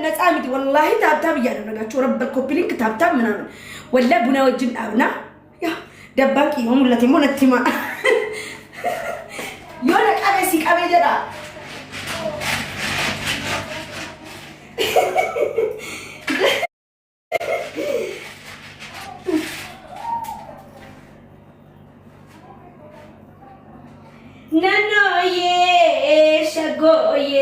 ነፃ ሚዲ والله ታብታብ እያደረጋችሁ ረበል ኮፒ ሊንክ ታብታብ ምናምን ወላ ቡና ወጅን አብና ያ ደባቂ ይሁንለት ሞነቲማ የሆነ ቀበሲ ቀበጀራ ነኖዬ ሸጎዬ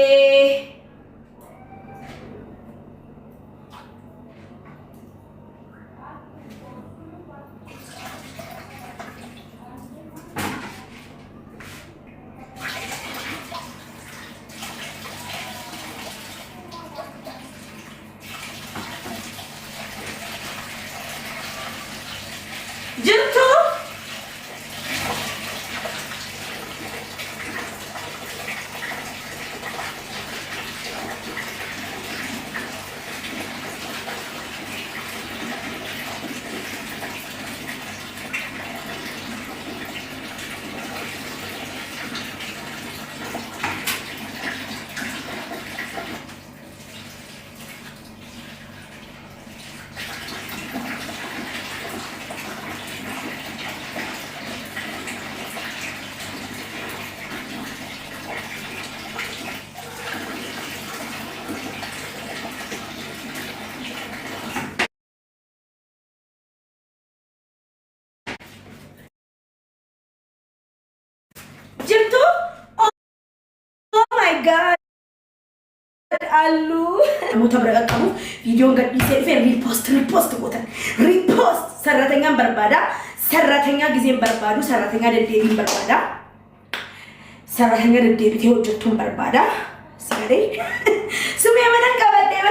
ጅርቱ ጅርቱ ኦ ማይ ጋድ አሉ ተብረቀቀሙ ቪዲዮን ገዲሴ ሪፖስት ቦታ ሪፖስት ሰራተኛን በርባዳ ሰራተኛ ጊዜን በርባዱ ሰራተኛ ደዴቢን በርባዳ ሰራተኛ ደዴቢ ተወጀቱን በርባዳ ሰሬ ስሙ የመነን ቀበዴበ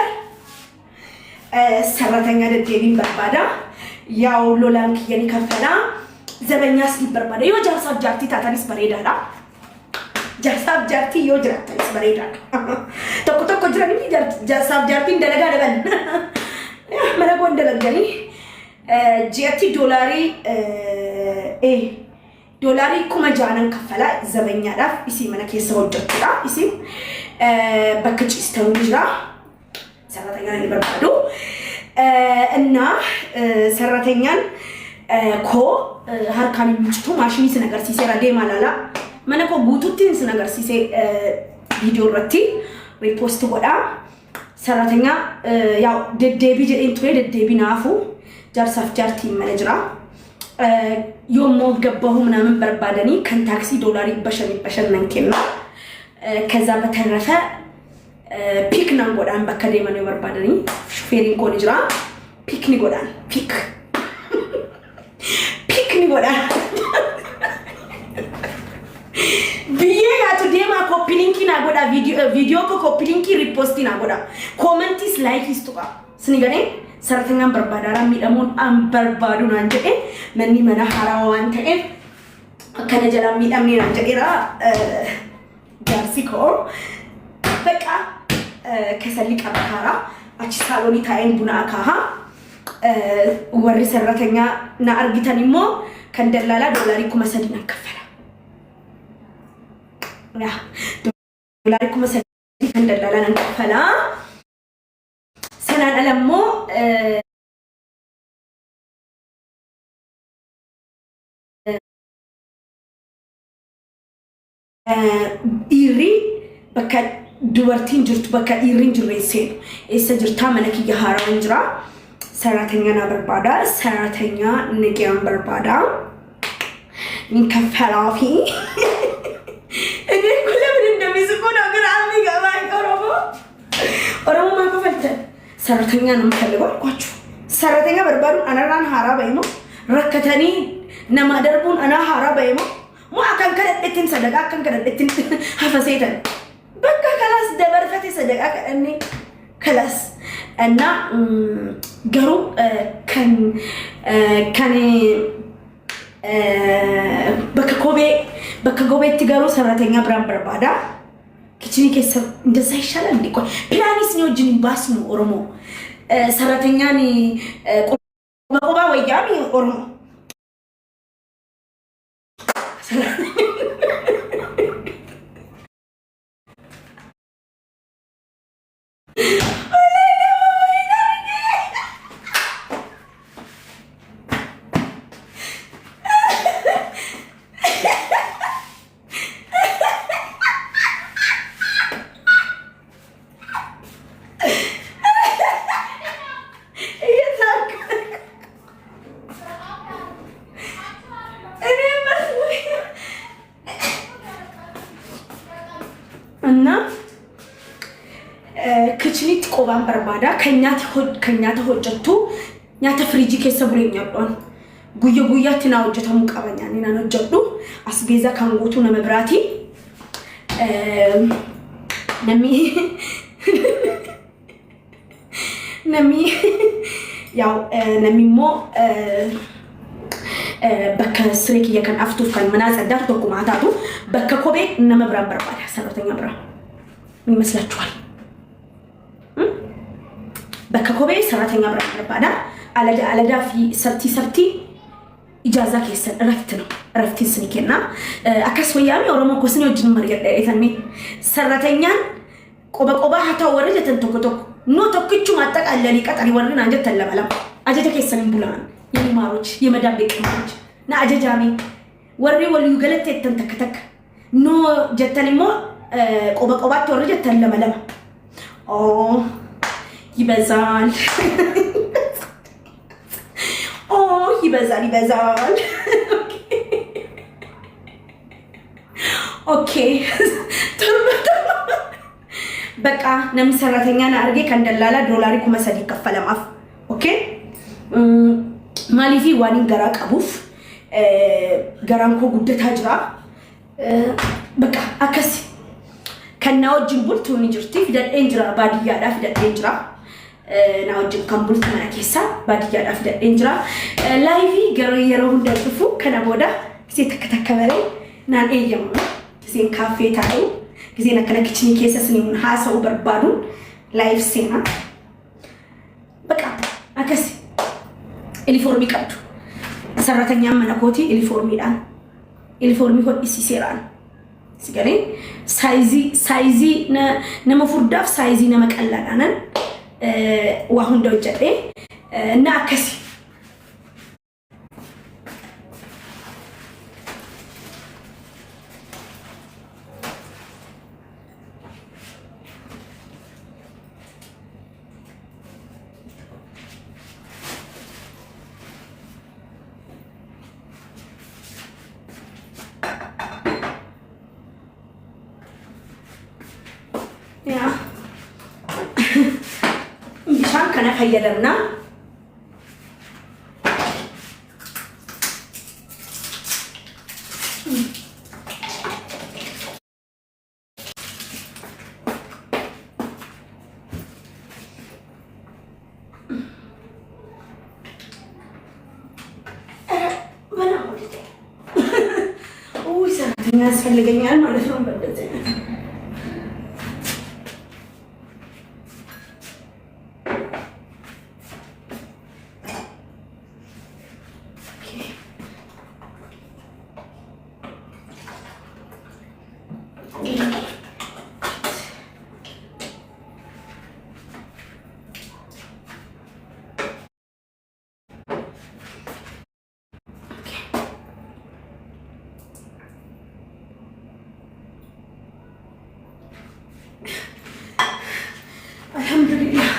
ሰራተኛ ደዴቢን በርባዳ ያው ሎላንክ የኔ ከፈላ ዘበኛ ስሊ በርባዳ ዮ ጃሳብ ጃርቲ ታታኒስ በሬዳላ ጃሳብ ጃርቲ ዮ ጅራታኒስ በሬዳላ ተቆ ጅራኒ ጃሳብ ጃርቲ እንደለጋ ደበል መለጎ እንደለገኒ ጂቲ ዶላሪ ኩመጃነን ከፈላ ዘበኛ ዳፍ ኢሲ መነከ ሰውጀቱላ ኢሲ በከቺስተው ጅራ ሰራተኛ ነኝ በርባዶ እና ሰራተኛን ኮ harkaan michtu maashini sinagar sisera deemalala mana ko bututin sinagar sise video irratti repost godha saratanya yaw deddebi jedin ture deddebi naafu jarsaf jarti manajra yommo gabbahu ምናምን በርባደኒ ከን ታክሲ ዶላር ይበሸን ነንከና ከዛ በተረፈ ፒክ ነው ጎዳን በከደመ ነው በርባደኒ ሹፌሪን ኮን ጅራ ፒክ ni ጎዳን ፒክ ni goda biye ga to dema copy link na goda video ko copy link repost na goda comment is like is to ka snigane saratanga barbadara mi damon am barbadu na nje meni mana harawan te kana jala mi damni na nje ra jarsiko beka kesali kabara achi saloni taen buna akaha ወሪ ሰራተኛ ና አርጊታኒሞ ከንደላላ ዶላሪ ኩመሰዲና ከፈላ ያ ዶላሪ ኩመሰዲ ከንደላላ ና ከፈላ ሰናን አለሞ ኢሪ በካ ዱወርቲን ጅርቱ በካ ኢሪን ጅሬሴ እሰ ጅርታ መነክ ይሃራን ጅራ ሰራተኛ ና በርባዳ ሰራተኛ ንቂያን በርባዳ ንከፈላፊ እኔ ኩለምን እንደሚስቆ ነገር አሚገባኝ ኦሮሞ ማከፈልተ ሰራተኛ ነው የምፈልገው አልኳችሁ ሰራተኛ በርባዱ አናራን ሃራ በይሞ ረከተኒ ነማደርቡን አና ሃራ በይሞ ሙአከን ከደጥን ሰደቃ ከን ከደጥን ሀፈሰይተን በቃ ከላስ ደበርፈቴ ሰደቃ ከእኔ ከላስ እና ገሩ ከኔ በከጎቤ ትገሩ ሰራተኛ ብራን በርባዳ ኪችኒ ከሰ እንደዛ ይሻላል እንዴ ቆይ ፕላኒስ ነው ጅኒ ባስ ነው ኦሮሞ ሰራተኛኒ ቆባ ወያሚ ኦሮሞ كتشنيت قوام بربادا كنيات هوجتو نيات فريجي كيسا بولين يبون قوية تناوجتها مقابن يعني نانوجدو أسبيزا كانغوتو نمبراتي نمي ياو نمي مو بكا سريكي يكن أفتوف كان مناز أدار توكو معتادو بكا كوبي نمبران بربادا سنوتين برا من مسلا جوال بكا كوبي سنوتين بربادا على دا في سرتي إجازة كيسن رفتي سنيكنا أكاس ويامي ورمو كوسني وجن مريض إثني سرتين قبا حتى ورجة تنتوكتوك نو توكيتشو ماتك على اللي كتاري ورنا أنجت تلبلم أجا كيسن بولان يعني ماروج يمدام بيك ماروج نا أجا جامي وري ولي يقلت تنتكتك نو جتني مو قبا ورجة تلبلم يبزال يبزال اوكي بقى نمي سراتኛ አርጌ ከንደላላ ዶላሪ ኩመሰዲ ከፈለማፍ ኦኬ ማሊፊ ዋኒን ገራ ቀቡፍ ገራንኮ ጉደታ ጅራ በቃ አከሲ ከናውጅን ቡልቱ ንጅርቲ ፊደል እንጅራ ባዲያዳ ፊደል እንጅራ ናውጅን ከምቡልት ማኬሳ ባዲያዳ ፊደል እንጅራ ላይቪ ገረየረው እንደጥፉ ከነቦዳ ጊዜ ተከተከበለ ናን ኤየም ጊዜ ካፌ ታዩ ጊዜ ነከነክችኒ ኬሰስኒ ምን ሃሰው በርባዱ ላይፍ ሴና በቃ አከሲ ዩኒፎርም ይቀዱ ሰራተኛ መነኮቲ ዩኒፎርም ይዳን ዩኒፎርም ይሆን ሲሴራን ሲገኔ ሳይዚ ነመፉርዳፍ ሳይዚ ነመቀላዳነን ዋሁን ደውጨዴ እና አከሲ يا بشان كنا خيلنا الناس فلقيني ما نفهم بدزين الحمد لله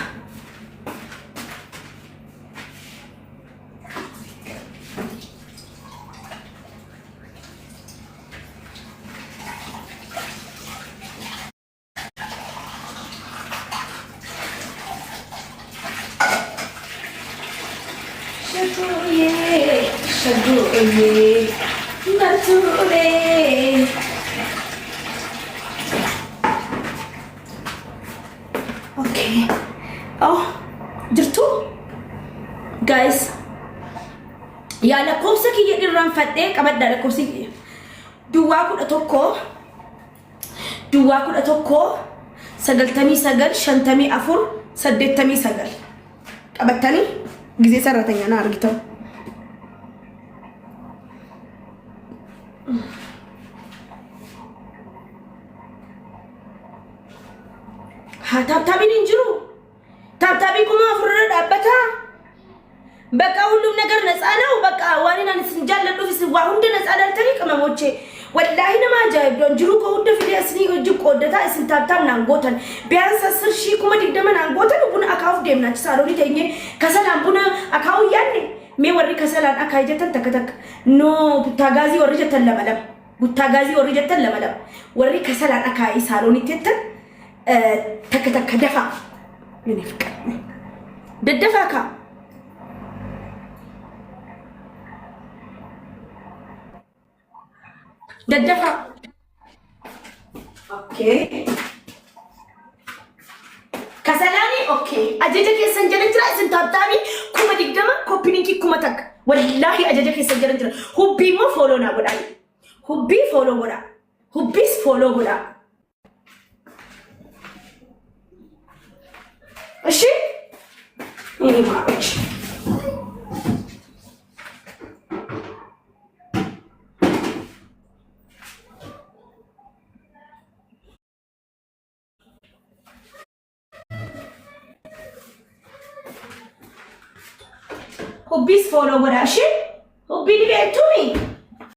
شجوعي مرتولي اوكي جرتو جايز يا لكوسك يدرن فتك ابدا لكوسك دواكو اتوكو سجلتمي سجل شنتمي افور سدتمي سجل ابتني غزي سرتنيا انا ارغيتو ታብታቢ እንጅሩ ታብታቢ ኩማ ፍረድ አበታ በቃ ሁሉም ነገር ነፃ ነው በቃ ዋሪና ንስንጃለ ዱፍስ ዋሁንደ ነፃ ዳልተኒ ቀመሞቼ ወላሂ ነማጃይብ ዶንጅሩ ኮውደ ፊዲያስኒ እጅ ቆደታ እስን ታብታም ናንጎተን ቢያንስ 10,000 ኩማ ዲደመን አንጎተን ቡና አካፍ ደምናች ሳሎኒ ተኝ ከሰላም ቡና አካው ያኔ ሜ ወሪ ከሰላም አካይጀተን ተከተክ ኖ ቡታጋዚ ወርጀተን ለመለም ወሪ ከሰላም አካይ ሳሎኒ ተተን ተከተከ ደፋ ምን ይፍቀር ደደፋካ ደደፋ ኦኬ ከሰላኒ ኦኬ አጀጀ ከሰን ጀረንጅራ ስንታጣቢ ኩመ ዲግደማ ኮፒ ሊንክ ኩመተክ ወላሂ አጀጀ ከሰን ጀረንጅራ ሁቢሞ ፎሎ ና ወዳ ሁቢ ፎሎ ወዳ ሁቢስ ፎሎ ወዳ እሺ እኔ ማረች ሁቢስ ፎሎ ወዳ እሺ